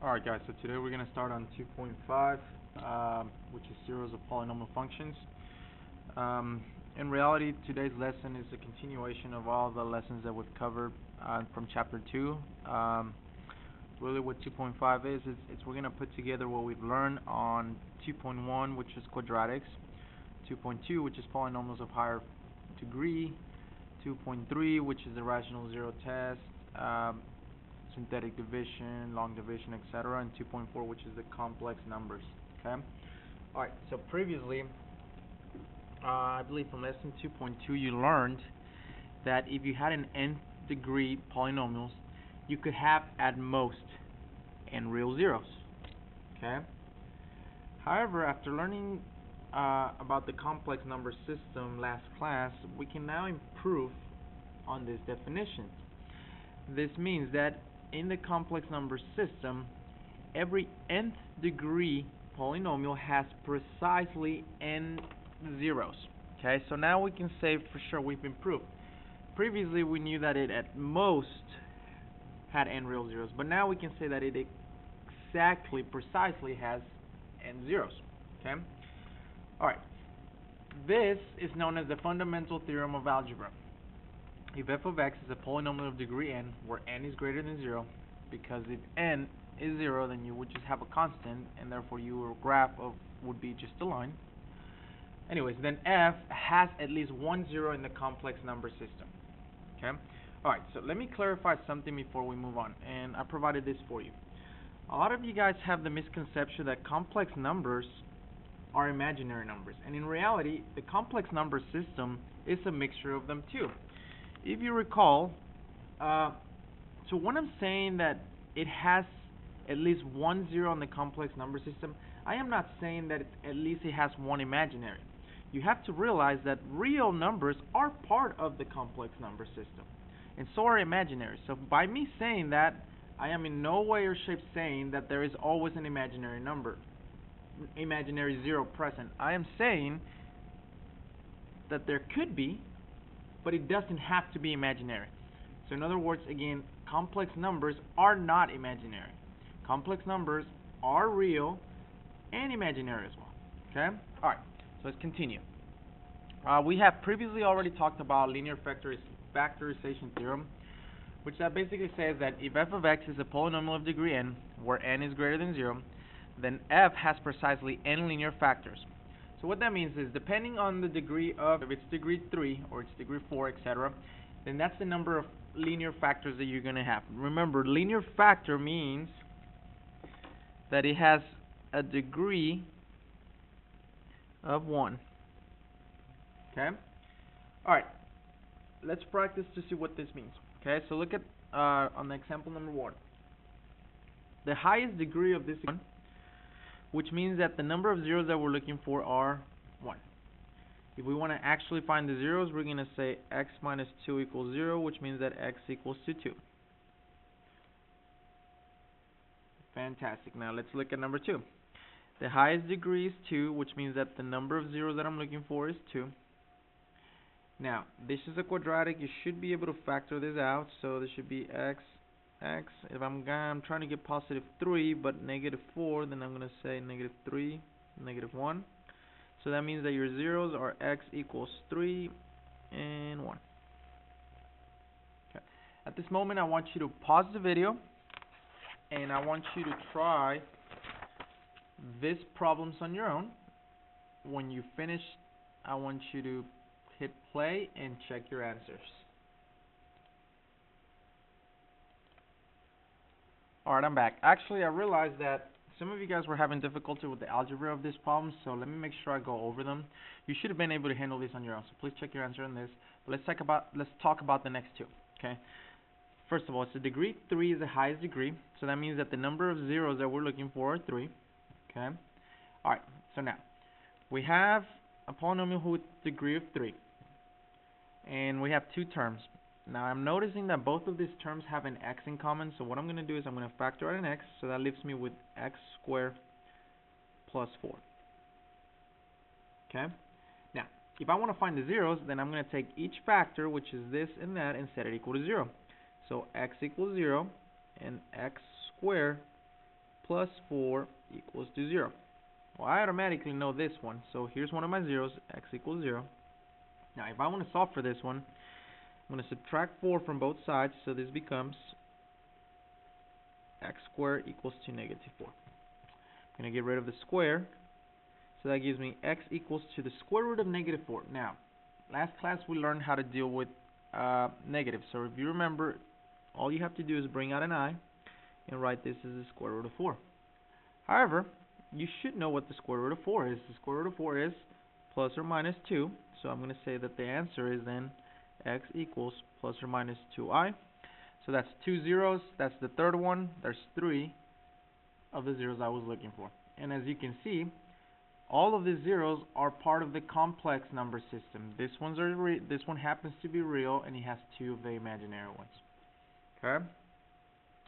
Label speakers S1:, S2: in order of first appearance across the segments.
S1: Alright guys, so today we're going to start on 2.5, which is series of polynomial functions. In reality, today's lesson is a continuation of all the lessons that we've covered from chapter 2. Really what 2.5 is we're going to put together what we've learned on 2.1, which is quadratics, 2.2, which is polynomials of higher degree, 2.3, which is the rational zero test, synthetic division, long division, etc., and 2.4, which is the complex numbers. Okay. All right. So previously, I believe from lesson 2.2, you learned that if you had an nth degree polynomials, you could have at most n real zeros. Okay. However, after learning about the complex number system last class, we can now improve on this definition. This means that in the complex number system, every nth degree polynomial has precisely n zeros. Okay, so now we can say for sure we've improved. Previously we knew that it at most had n real zeros, but now we can say that it precisely has n zeros. Okay? Alright. This is known as the fundamental theorem of algebra. If f of x is a polynomial of degree n, where n is greater than 0, because if n is 0, then you would just have a constant, and therefore your graph would be just a line. Anyways, then f has at least one 0 in the complex number system. Okay? Alright, so let me clarify something before we move on, and I provided this for you. A lot of you guys have the misconception that complex numbers are imaginary numbers, and in reality, the complex number system is a mixture of them too. If you recall, so when I'm saying that it has at least one 0 in the complex number system, I am not saying that at least it has one imaginary. You have to realize that real numbers are part of the complex number system, and so are imaginary. So by me saying that, I am in no way or shape saying that there is always an imaginary number, imaginary 0 present. I am saying that there could be, but it doesn't have to be imaginary. So in other words, again, complex numbers are not imaginary. Complex numbers are real and imaginary as well. Okay? Alright, so let's continue. We have previously already talked about linear factorization theorem, which that basically says that if f of x is a polynomial of degree n, where n is greater than 0, then f has precisely n linear factors. So what that means is, depending on the degree of, if it's degree 3 or it's degree 4, etc., then that's the number of linear factors that you're going to have. Remember, linear factor means that it has a degree of 1. Okay? Alright, let's practice to see what this means. Okay, so look at on the example number 1. The highest degree of this is 1, which means that the number of zeros that we're looking for are 1. If we want to actually find the zeros, we're going to say x minus 2 equals 0, which means that x equals to 2. Fantastic. Now let's look at number 2. The highest degree is 2, which means that the number of zeros that I'm looking for is 2. Now, this is a quadratic. You should be able to factor this out. So this should be x. If I'm trying to get positive 3 but negative 4, then I'm going to say negative 3, negative 1. So that means that your zeros are x equals 3 and 1. Okay. At this moment, I want you to pause the video, and I want you to try these problems on your own. When you finish, I want you to hit play and check your answers. Alright, I'm back. Actually, I realized that some of you guys were having difficulty with the algebra of this problem, so let me make sure I go over them. You should have been able to handle this on your own, so please check your answer on this. But let's talk about the next two. Okay. First of all, it's the degree 3 is the highest degree, so that means that the number of zeros that we're looking for are 3. Okay. Alright, so now we have a polynomial with degree of 3, and we have two terms. Now I'm noticing that both of these terms have an x in common, so what I'm going to do is I'm going to factor out an x, so that leaves me with x squared plus 4. Okay? Now, if I want to find the zeros, then I'm going to take each factor, which is this and that, and set it equal to 0. So x equals 0, and x squared plus 4 equals to 0. Well, I automatically know this one, so here's one of my zeros, x equals 0. Now, if I want to solve for this one, I'm going to subtract 4 from both sides, so this becomes x squared equals to negative 4. I'm going to get rid of the square, so that gives me x equals to the square root of negative 4. Now, last class we learned how to deal with negatives, so if you remember, all you have to do is bring out an I and write this as the square root of 4. However, you should know what the square root of 4 is. The square root of 4 is plus or minus 2, so I'm going to say that the answer is then x equals plus or minus 2i. So that's 2 zeros, that's the third one, there's 3 of the zeros I was looking for. And as you can see, all of the zeros are part of the complex number system. This one happens to be real, and it has 2 of the imaginary ones. Okay?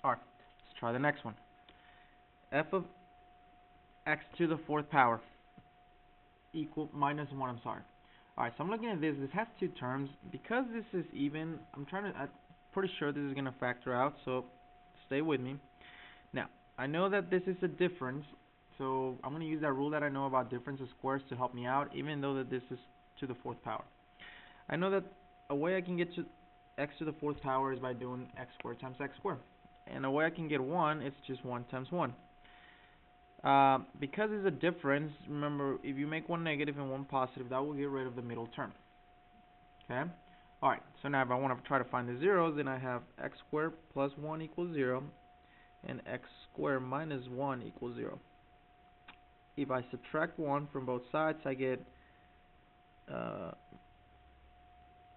S1: Alright, let's try the next one. F of x to the 4th power equal minus 1, I'm sorry. Alright, so I'm looking at this. This has 2 terms. Because this is even, I'm pretty sure this is going to factor out, so stay with me. Now, I know that this is a difference, so I'm going to use that rule that I know about difference of squares to help me out, even though that this is to the 4th power. I know that a way I can get to x to the 4th power is by doing x squared times x squared. And a way I can get 1, it's just 1 times 1. Because it's a difference, remember, if you make one negative and one positive, that will get rid of the middle term. Okay? Alright, so now if I want to try to find the zeros, then I have x squared plus 1 equals 0, and x squared minus 1 equals 0. If I subtract 1 from both sides, I get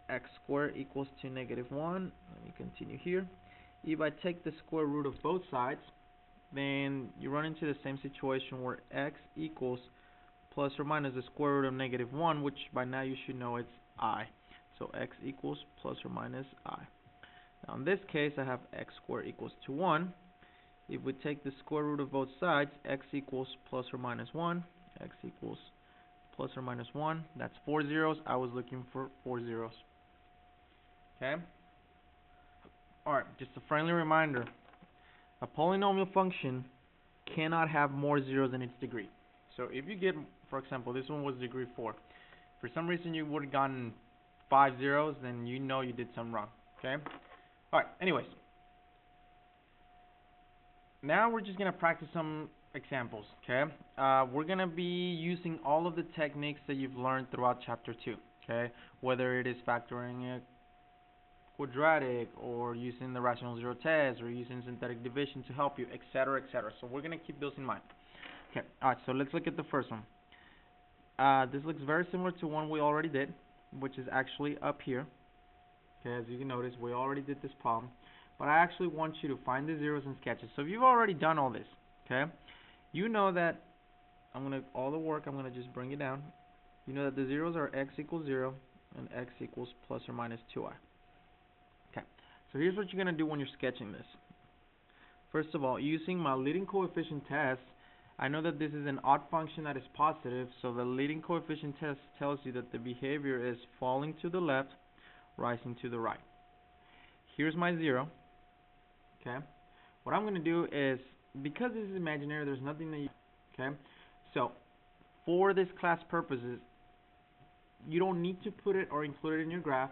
S1: x squared equals to negative 1. Let me continue here. If I take the square root of both sides, then you run into the same situation where x equals plus or minus the square root of negative 1, which by now you should know it's I. So x equals plus or minus I. Now in this case, I have x squared equals to 1. If we take the square root of both sides, x equals plus or minus 1. X equals plus or minus 1. That's 4 zeros. I was looking for 4 zeros. Okay? Alright, just a friendly reminder. A polynomial function cannot have more zeros than its degree. So if you get, for example, this one was degree 4. For some reason you would have gotten 5 zeros, then you know you did something wrong. Okay? Alright, anyways. Now we're just going to practice some examples. Okay? We're going to be using all of the techniques that you've learned throughout chapter 2. Okay? Whether it is factoring a quadratic, or using the rational zero test, or using synthetic division to help you, etc., etc. So we're going to keep those in mind. Okay, alright, so let's look at the first one. This looks very similar to one we already did, which is actually up here. Okay, as you can notice, we already did this problem. But I actually want you to find the zeros and sketches. So if you've already done all this, okay, you know that all the work, I'm going to just bring it down. You know that the zeros are x equals 0 and x equals plus or minus 2i. So here's what you're going to do when you're sketching this. First of all, using my leading coefficient test, I know that this is an odd function that is positive, so the leading coefficient test tells you that the behavior is falling to the left, rising to the right. Here's my 0. Okay. What I'm going to do is, because this is imaginary, there's nothing that you... Okay. So, for this class purposes, you don't need to put it or include it in your graph.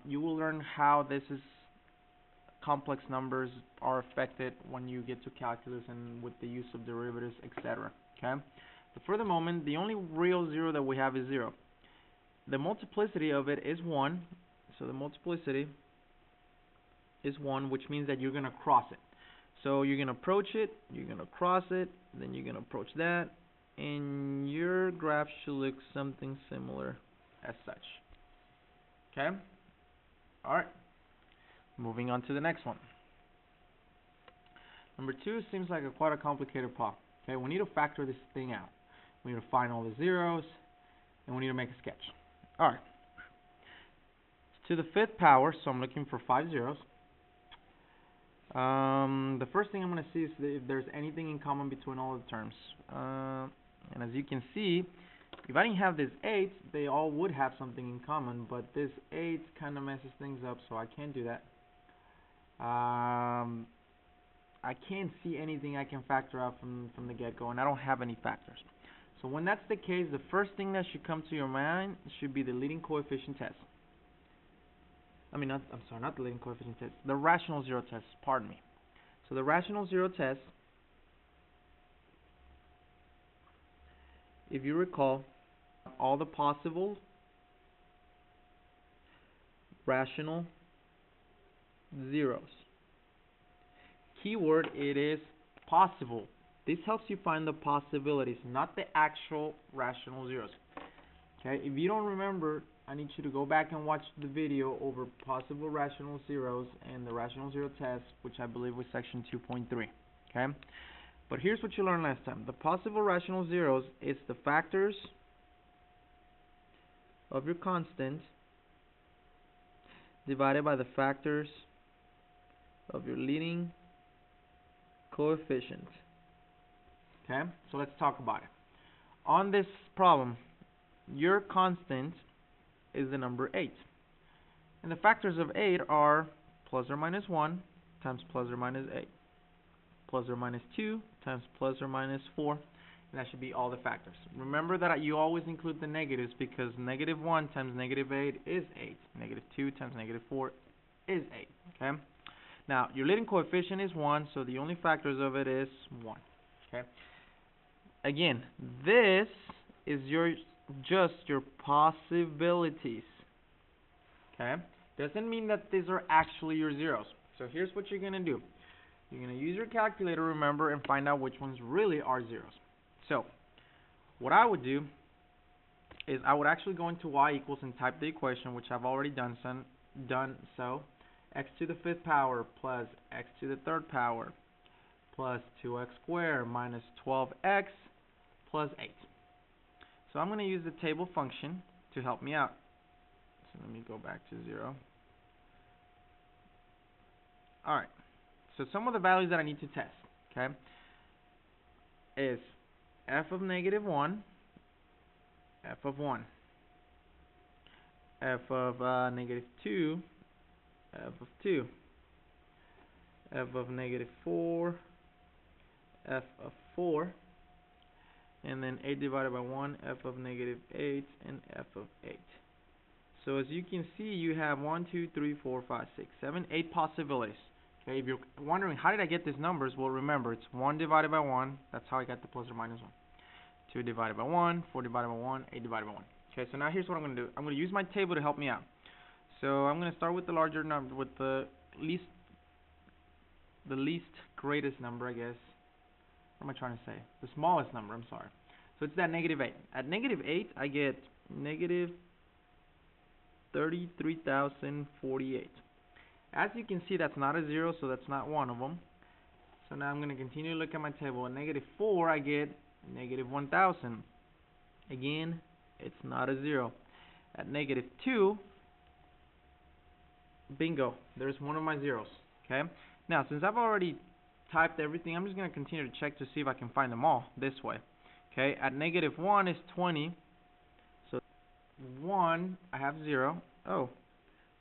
S1: You will learn how this is complex numbers are affected when you get to calculus and with the use of derivatives, etc. Okay? But for the moment, the only real 0 that we have is 0. The multiplicity of it is 1. So the multiplicity is 1, which means that you're going to cross it. So you're going to approach it, you're going to cross it, then you're going to approach that, and your graph should look something similar as such. Okay? Alright. Moving on to the next one. Number 2 seems like quite a complicated problem. Okay, we need to factor this thing out. We need to find all the zeros, and we need to make a sketch. Alright. It's to the 5th power, so I'm looking for 5 zeros. The first thing I'm going to see is if there's anything in common between all the terms. And as you can see, if I didn't have this 8, they all would have something in common, but this 8 kind of messes things up, so I can't do that. I I can't see anything I can factor out from the get-go, and I don't have any factors. So when that's the case, the first thing that should come to your mind should be the leading coefficient test. Not the leading coefficient test, the rational zero test, pardon me. So the rational zero test, if you recall, all the possible rational zeros. Keyword, it is possible. This helps you find the possibilities, not the actual rational zeros. Okay, if you don't remember, I need you to go back and watch the video over possible rational zeros and the rational zero test, which I believe was section 2.3. Okay, but here's what you learned last time. The possible rational zeros is the factors of your constant divided by the factors of your leading coefficient. Okay, so let's talk about it. On this problem, your constant is the number 8. And the factors of 8 are plus or minus 1 times plus or minus 8. Plus or minus 2 times plus or minus 4. And that should be all the factors. Remember that you always include the negatives because negative 1 times negative 8 is 8. Negative 2 times negative 4 is 8. Okay? Now, your leading coefficient is 1, so the only factors of it is 1. Okay? Again, this is just your possibilities. Okay? Doesn't mean that these are actually your zeros. So here's what you're going to do. You're going to use your calculator, remember, and find out which ones really are zeros. So, what I would do is I would actually go into y equals and type the equation, which I've already done so. X to the 5th power plus x to the 3rd power plus 2x squared minus 12x plus 8. So I'm going to use the table function to help me out. So let me go back to 0. Alright, so some of the values that I need to test, okay, is f of negative 1, f of 1, f of negative 2, f of 2, f of negative 4, f of 4, and then 8 divided by 1, f of negative 8, and f of 8. So as you can see, you have 1, 2, 3, 4, 5, 6, 7, 8 possibilities. Okay, if you're wondering how did I get these numbers, well, remember it's 1 divided by 1. That's how I got the plus or minus 1. 2 divided by 1, 4 divided by 1, 8 divided by 1. Okay, so now here's what I'm going to do. I'm going to use my table to help me out. So I'm going to start with the larger number, with the least greatest number, I guess. What am I trying to say? The smallest number, I'm sorry. So it's that negative 8. At negative 8, I get negative 33,048. As you can see, that's not a 0, so that's not one of them. So now I'm going to continue to look at my table. At negative 4, I get negative 1,000. Again, it's not a 0. At negative 2, bingo, there's one of my zeros. Okay. Now, since I've already typed everything, I'm just going to continue to check to see if I can find them all this way. Okay. At negative 1 is 20. So 1, I have 0. Oh,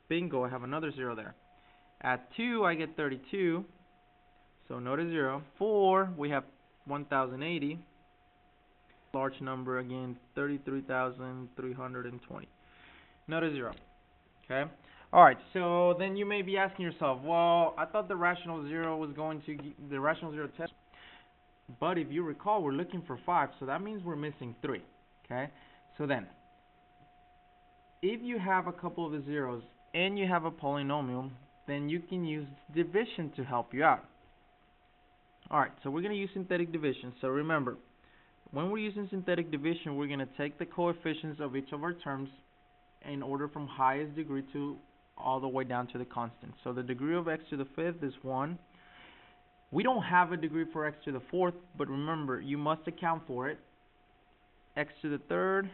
S1: bingo, I have another 0 there. At 2, I get 32. So note a 0. 4, we have 1,080. Large number again, 33,320. Note a 0. Okay. Alright, so then you may be asking yourself, well, I thought the rational zero was going to the rational zero test. But if you recall, we're looking for 5, so that means we're missing 3. Okay? So then, if you have a couple of the zeros and you have a polynomial, then you can use division to help you out. Alright, so we're going to use synthetic division. So remember, when we're using synthetic division, we're going to take the coefficients of each of our terms in order from highest degree to all the way down to the constant. So the degree of x to the 5th is 1. We don't have a degree for x to the 4th, but remember, you must account for it. X to the 3rd,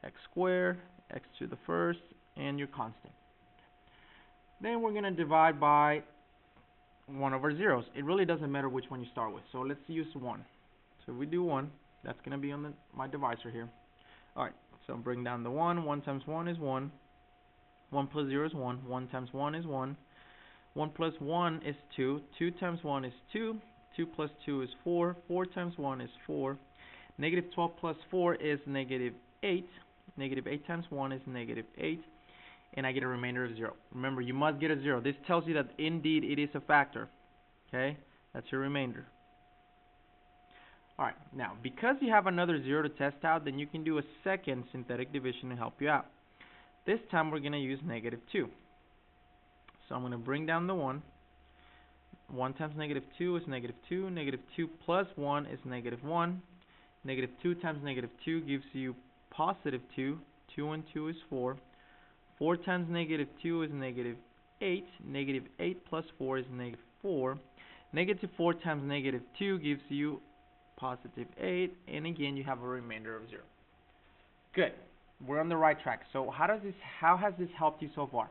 S1: x squared, x to the 1st, and your constant. Then we're going to divide by one of our zeros. It really doesn't matter which one you start with. So let's use 1. So if we do 1, that's going to be on my divisor here. Alright, so bring down the 1. 1 times 1 is 1. 1 plus 0 is 1. 1 times 1 is 1. 1 plus 1 is 2. 2 times 1 is 2. 2 plus 2 is 4. 4 times 1 is 4. Negative 12 plus 4 is negative 8. Negative 8 times 1 is negative 8. And I get a remainder of 0. Remember, you must get a 0. This tells you that indeed it is a factor. Okay? That's your remainder. Alright, now, because you have another 0 to test out, then you can do a second synthetic division to help you out. This time we're going to use negative 2. So I'm going to bring down the 1. 1 times negative 2 is negative 2. Negative 2 plus 1 is negative 1. Negative 2 times negative 2 gives you positive 2. 2 and 2 is 4. 4 times negative 2 is negative 8. Negative 8 plus 4 is negative 4. Negative 4 times negative 2 gives you positive 8. And again, you have a remainder of 0. Good. We're on the right track. So how has this helped you so far?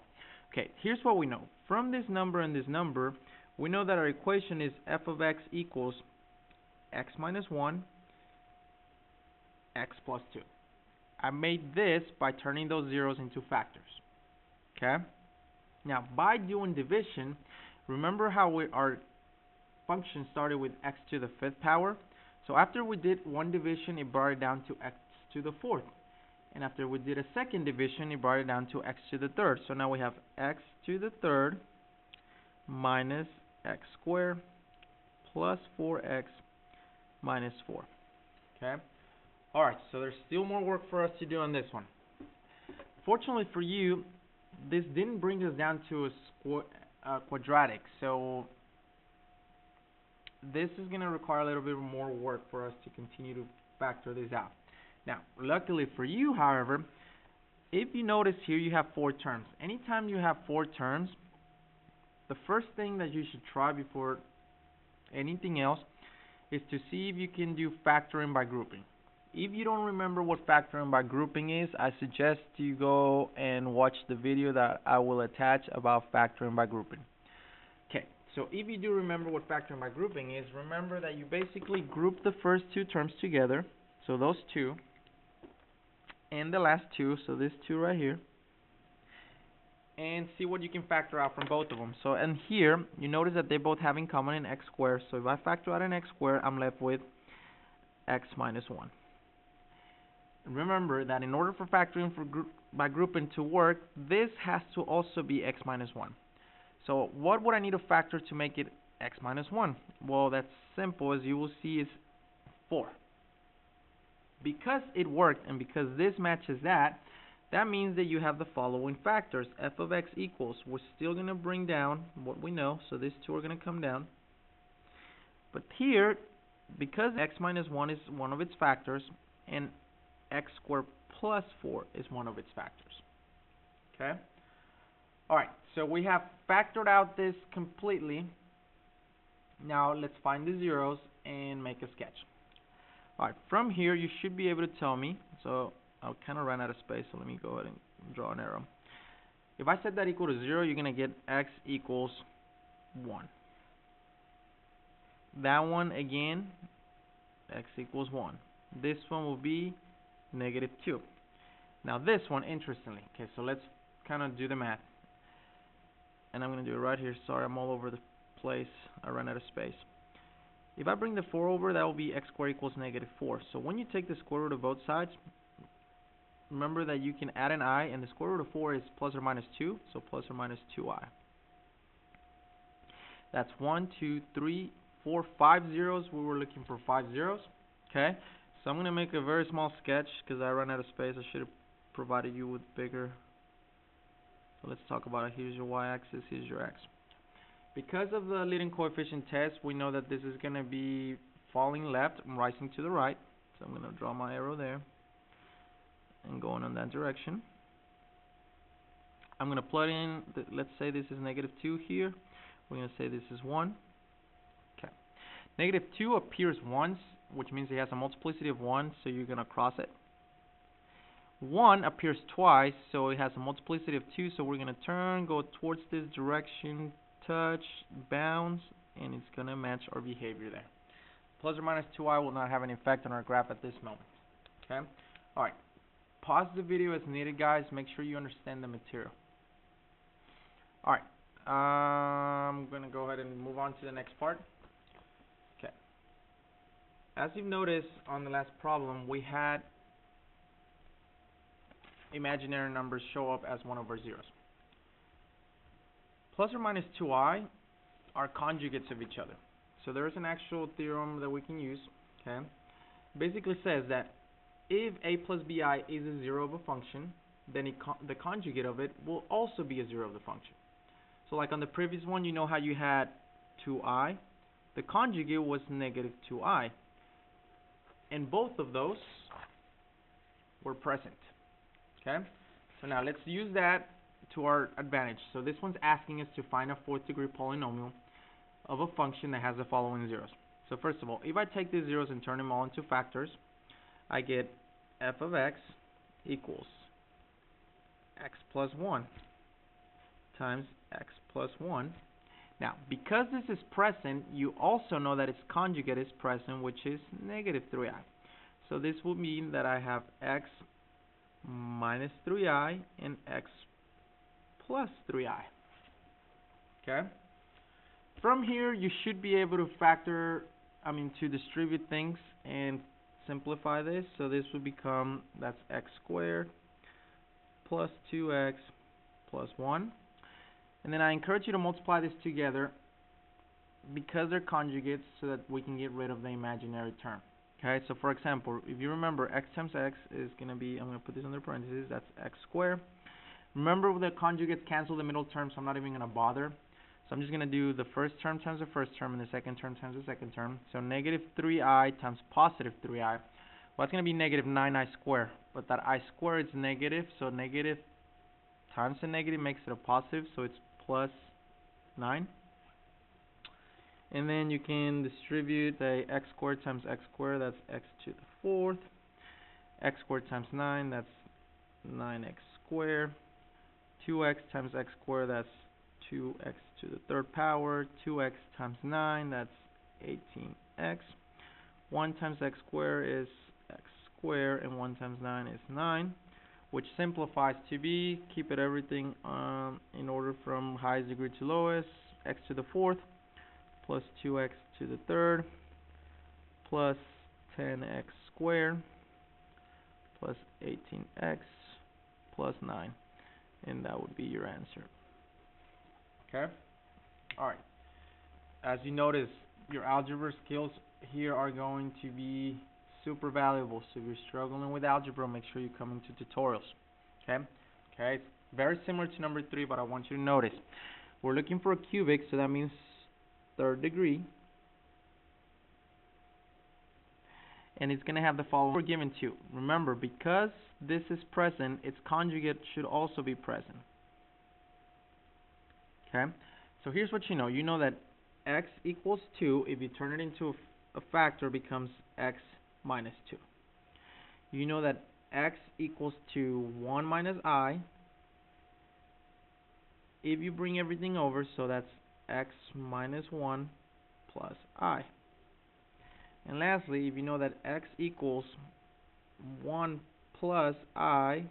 S1: Okay, here's what we know. From this number and this number, we know that our equation is f of x equals x minus 1, x plus 2. I made this by turning those zeros into factors. Okay? Now, by doing division, remember how our function started with x to the 5th power? So after we did one division, it brought it down to x to the 4th. And after we did a second division, it brought it down to x to the 3rd. So now we have x to the 3rd minus x squared plus 4x minus 4. Okay? Alright, so there's still more work for us to do on this one. Fortunately for you, this didn't bring us down to a quadratic. So this is going to require a little bit more work for us to continue to factor this out. Now, luckily for you, however, if you notice here, you have 4 terms. Anytime you have 4 terms, the first thing that you should try before anything else is to see if you can do factoring by grouping. If you don't remember what factoring by grouping is, I suggest you go and watch the video that I will attach about factoring by grouping. Okay, so if you do remember what factoring by grouping is, remember that you basically group the first 2 terms together, so those 2, and the last 2, so this 2 right here, and see what you can factor out from both of them. So, and here, you notice that they both have in common an x squared, so if I factor out an x squared, I'm left with x minus 1. Remember that in order for factoring by grouping to work, this has to also be x minus 1. So what would I need to factor to make it x minus 1? Well, that's simple, as you will see, is 4. Because it worked and because this matches that, that means that you have the following factors. F of x equals, we're still going to bring down what we know, so these 2 are going to come down. But here, because x minus 1 is one of its factors, and x squared plus 4 is one of its factors. Okay? Alright, so we have factored out this completely. Now let's find the zeros and make a sketch. Alright, from here you should be able to tell me, so I kind of ran out of space, so let me go ahead and draw an arrow. If I set that equal to 0, you're going to get x equals 1. That one again, x equals 1. This one will be negative 2. Now this one, interestingly, okay, so let's kind of do the math. And I'm going to do it right here. Sorry, I'm all over the place. I ran out of space. If I bring the 4 over, that will be x squared equals negative 4. So when you take the square root of both sides, remember that you can add an I, and the square root of 4 is plus or minus 2, so plus or minus 2i. That's 1, 2, 3, 4, 5 zeros. We were looking for 5 zeros. Okay, so I'm going to make a very small sketch because I ran out of space. I should have provided you with bigger. So let's talk about it. Here's your y-axis, here's your x. Because of the leading coefficient test, we know that this is going to be falling left and rising to the right. So I'm going to draw my arrow there and going in that direction. I'm going to plug in, let's say this is negative 2 here. We're going to say this is 1. Okay. Negative 2 appears once, which means it has a multiplicity of 1, so you're going to cross it. 1 appears twice, so it has a multiplicity of 2, so we're going to turn, go towards this direction, touch, bounce, and it's going to match our behavior there. Plus or minus 2i will not have an effect on our graph at this moment. Okay? Alright. Pause the video as needed, guys. Make sure you understand the material. Alright. I'm going to go ahead and move on to the next part. Okay. As you've noticed on the last problem, we had imaginary numbers show up as 1 over zeros. Plus or minus 2i are conjugates of each other. So there is an actual theorem that we can use. Okay. Basically says that if a plus bi is a zero of a function, then the conjugate of it will also be a zero of the function. So like on the previous one, you know how you had 2i? The conjugate was negative 2i. And both of those were present. Okay? So now let's use that to our advantage. So this one's asking us to find a fourth degree polynomial of a function that has the following zeros. So first of all, if I take these zeros and turn them all into factors, I get f of x equals x plus 1 times x plus 1. Now, because this is present, you also know that its conjugate is present, which is negative 3i. So this will mean that I have x minus 3i and x plus 3i. Okay? From here, you should be able to distribute things and simplify this. So this would become, that's x squared plus 2x plus 1. And then I encourage you to multiply this together because they're conjugates so that we can get rid of the imaginary term. Okay, so for example, if you remember, x times x is going to be, I'm going to put this under parentheses, that's x squared. Remember the conjugates cancel the middle term, so I'm not even going to bother. So I'm just going to do the first term times the first term and the second term times the second term. So negative 3i times positive 3i. Well, it's going to be negative 9i squared. But that I squared is negative, so negative times a negative makes it a positive, so it's plus 9. And then you can distribute the x squared times x squared, that's x to the 4th. X squared times 9, that's 9x squared. 2x times x squared, that's 2x to the 3rd power. 2x times 9, that's 18x. 1 times x squared is x squared, and 1 times 9 is 9, which simplifies to be, keep it everything in order from highest degree to lowest, x to the 4th plus 2x to the 3rd plus 10x squared plus 18x plus 9, and that would be your answer. Okay? Alright. As you notice, your algebra skills here are going to be super valuable. So if you're struggling with algebra, make sure you come into tutorials. Okay? Okay, it's very similar to number 3, but I want you to notice. We're looking for a cubic, so that means 3rd degree. And it's going to have the following we're given to. Remember, because this is present, its conjugate should also be present. Okay? So here's what you know. You know that x equals 2, if you turn it into a factor, becomes x minus 2. You know that x equals to 1 minus I. If you bring everything over, so that's x minus 1 plus I. And lastly, if you know that x equals 1 plus I,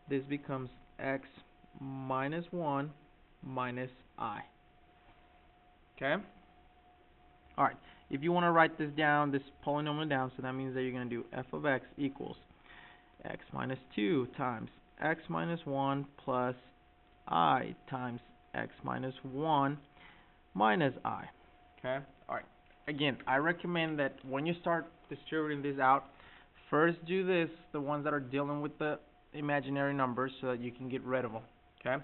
S1: this becomes x minus 1 minus I. Okay? Alright, if you want to write this down, this polynomial down, so that means that you're going to do f of x equals x minus 2 times x minus 1 plus I times x minus 1 minus I. Okay? Alright. Again, I recommend that when you start distributing this out, first do this, the ones that are dealing with the imaginary numbers, so that you can get rid of them. Okay?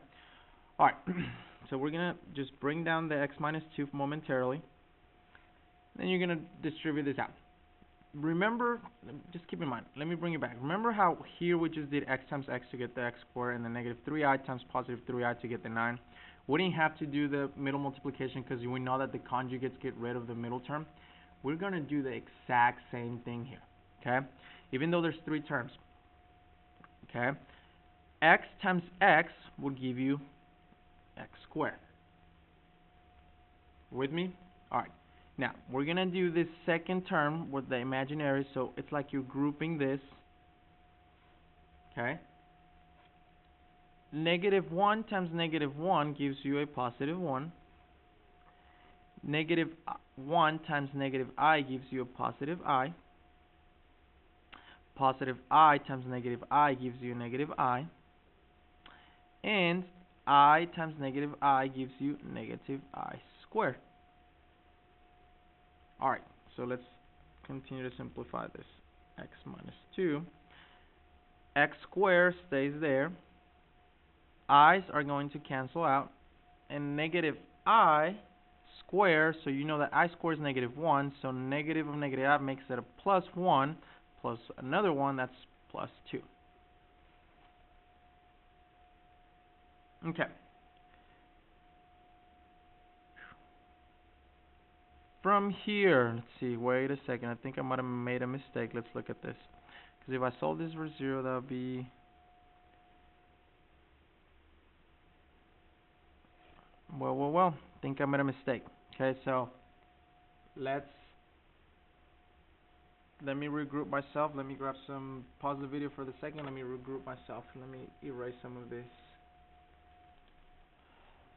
S1: Alright. So we're going to just bring down the x minus 2 momentarily. Then you're going to distribute this out. Remember, just keep in mind, let me bring it back. Remember how here we just did x times x to get the x squared and the negative 3i times positive 3i to get the 9. We didn't have to do the middle multiplication because we know that the conjugates get rid of the middle term. We're going to do the exact same thing here, okay? Even though there's 3 terms, okay? X times x will give you x squared. With me? Alright. Now, we're going to do this second term with the imaginary, so it's like you're grouping this, okay? negative 1 times negative 1 gives you a positive 1. Negative 1 times negative I gives you a positive I. Positive I times negative I gives you a negative I. And I times negative I gives you negative I squared. Alright, so let's continue to simplify this. X minus 2. X squared stays there. I's are going to cancel out. And negative I squared, so you know that I squared is negative 1, so negative of negative I makes it a plus 1, plus another 1, that's plus 2. Okay. From here, let's see, wait a second, I think I might have made a mistake. Let's look at this. Because if I solve this for 0, that would be... Well, I think I made a mistake. Okay, so let me regroup myself. Let me grab some, pause the video for the second. Let me regroup myself. Let me erase some of this.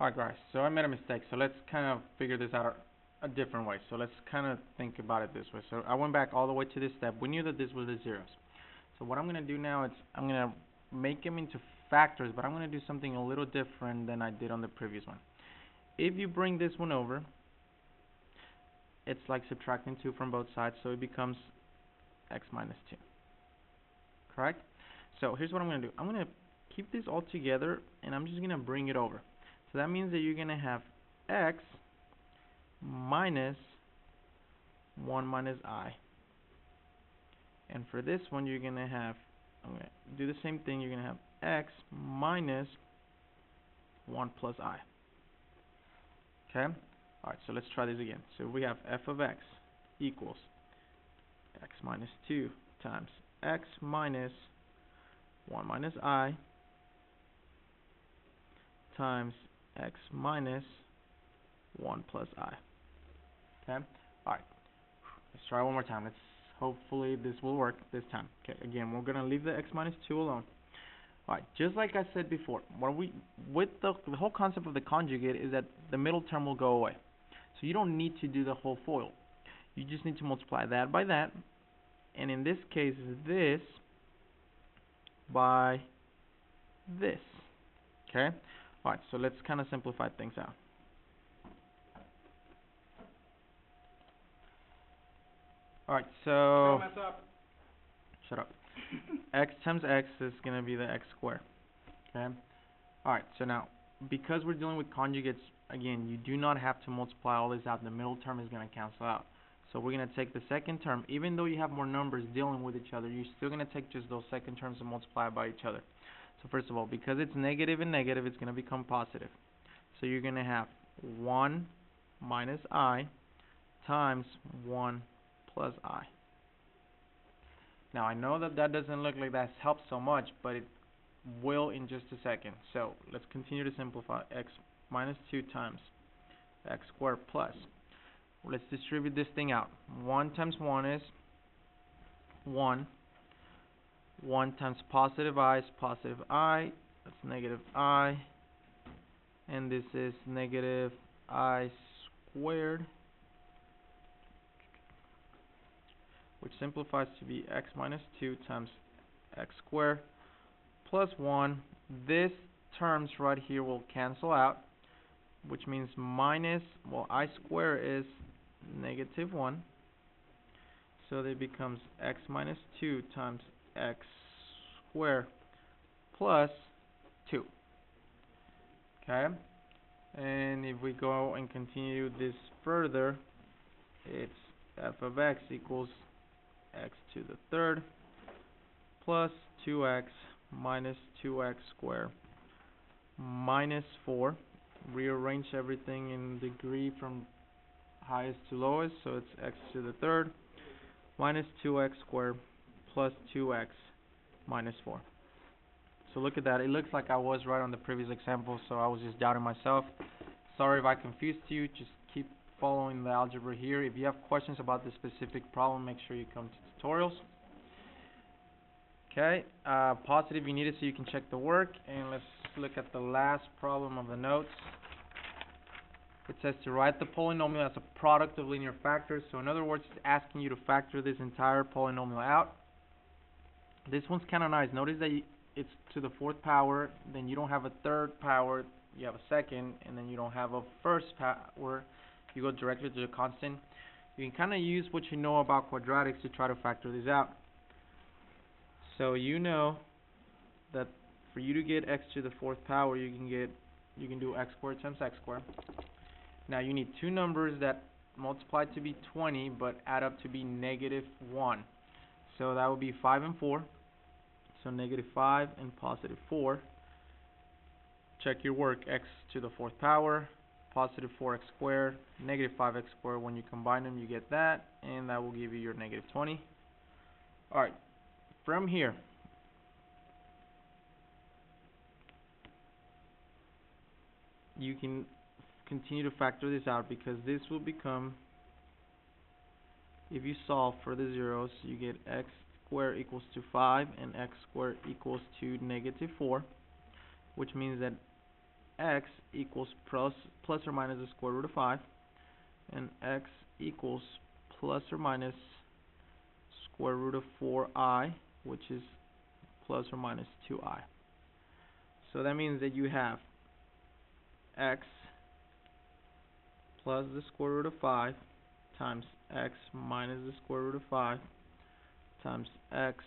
S1: Alright guys, so I made a mistake. So let's kind of figure this out a different way. So let's kind of think about it this way. So I went back all the way to this step. We knew that this was the zeros. So what I'm going to do now is I'm going to make them into factors, but I'm going to do something a little different than I did on the previous one. If you bring this one over, it's like subtracting 2 from both sides, so it becomes x minus 2. Correct? So here's what I'm going to do. I'm going to keep this all together, and I'm just going to bring it over. So that means that you're going to have x minus 1 minus I. And for this one, you're going to have, I'm going to do the same thing. You're going to have x minus 1 plus I. Okay? Alright, so let's try this again. So we have f of x equals x minus 2 times x minus 1 minus I times x minus 1 plus I. Okay? Alright. Let's try one more time. Hopefully this will work this time. Okay, again, we're going to leave the x minus 2 alone. Alright, just like I said before, with the whole concept of the conjugate is that the middle term will go away. So you don't need to do the whole FOIL. You just need to multiply that by that. And in this case, this by this. Okay? Alright, so let's kind of simplify things out. Alright, so... Shut up. X times x is going to be the x squared. Okay? Alright, so now, because we're dealing with conjugates, again, you do not have to multiply all this out. The middle term is going to cancel out. So we're going to take the second term. Even though you have more numbers dealing with each other, you're still going to take just those second terms and multiply by each other. So first of all, because it's negative and negative, it's going to become positive. So you're going to have 1 minus I times 1 plus I. Now I know that that doesn't look like that helps so much, but it will in just a second. So let's continue to simplify. X minus 2 times x squared plus. Let's distribute this thing out. 1 times 1 is 1. 1 times positive I is positive I. That's negative I. And this is negative I squared, which simplifies to be x minus 2 times x squared plus 1. This terms right here will cancel out, which means minus, well, I squared is negative 1. So that becomes x minus 2 times x squared plus 2. Okay? And if we go and continue this further, it's f of x equals x to the third plus 2x minus 2x squared minus 4. Rearrange everything in degree from highest to lowest, so it's x to the third minus 2x squared plus 2x minus 4. So look at that. It looks like I was right on the previous example, so I was just doubting myself. Sorry if I confused you. Just keep following the algebra here. If you have questions about this specific problem, make sure you come to tutorials. Okay, pause it if you need it so you can check the work, and let's look at the last problem of the notes. It says to write the polynomial as a product of linear factors. So in other words, it's asking you to factor this entire polynomial out. This one's kind of nice. Notice that it's to the fourth power, then you don't have a third power, you have a second, and then you don't have a first power. You go directly to the constant. You can kind of use what you know about quadratics to try to factor this out. So you know that for you to get x to the fourth power, you can do x squared times x squared. Now you need two numbers that multiply to be 20 but add up to be -1. So that would be 5 and 4. So -5 and +4. Check your work. X to the fourth power, +4x squared, -5x squared. When you combine them, you get that, and that will give you your -20. Alright, from here, you can continue to factor this out, because this will become, if you solve for the zeros, you get x squared equals to 5 and x squared equals to -4, which means that x equals plus or minus the square root of 5, and x equals plus or minus square root of 4i, which is plus or minus 2i. So that means that you have x plus the square root of 5 times x minus the square root of 5 times x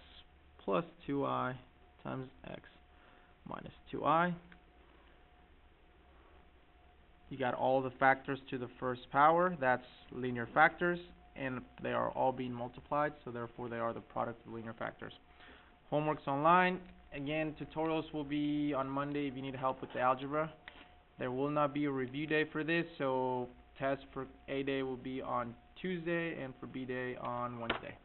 S1: plus 2i times x minus 2i. You got all the factors to the first power. That's linear factors, and they are all being multiplied, so therefore they are the product of linear factors. Homework's online. Again, tutorials will be on Monday if you need help with the algebra. There will not be a review day for this, so test for A day will be on Tuesday and for B day on Wednesday.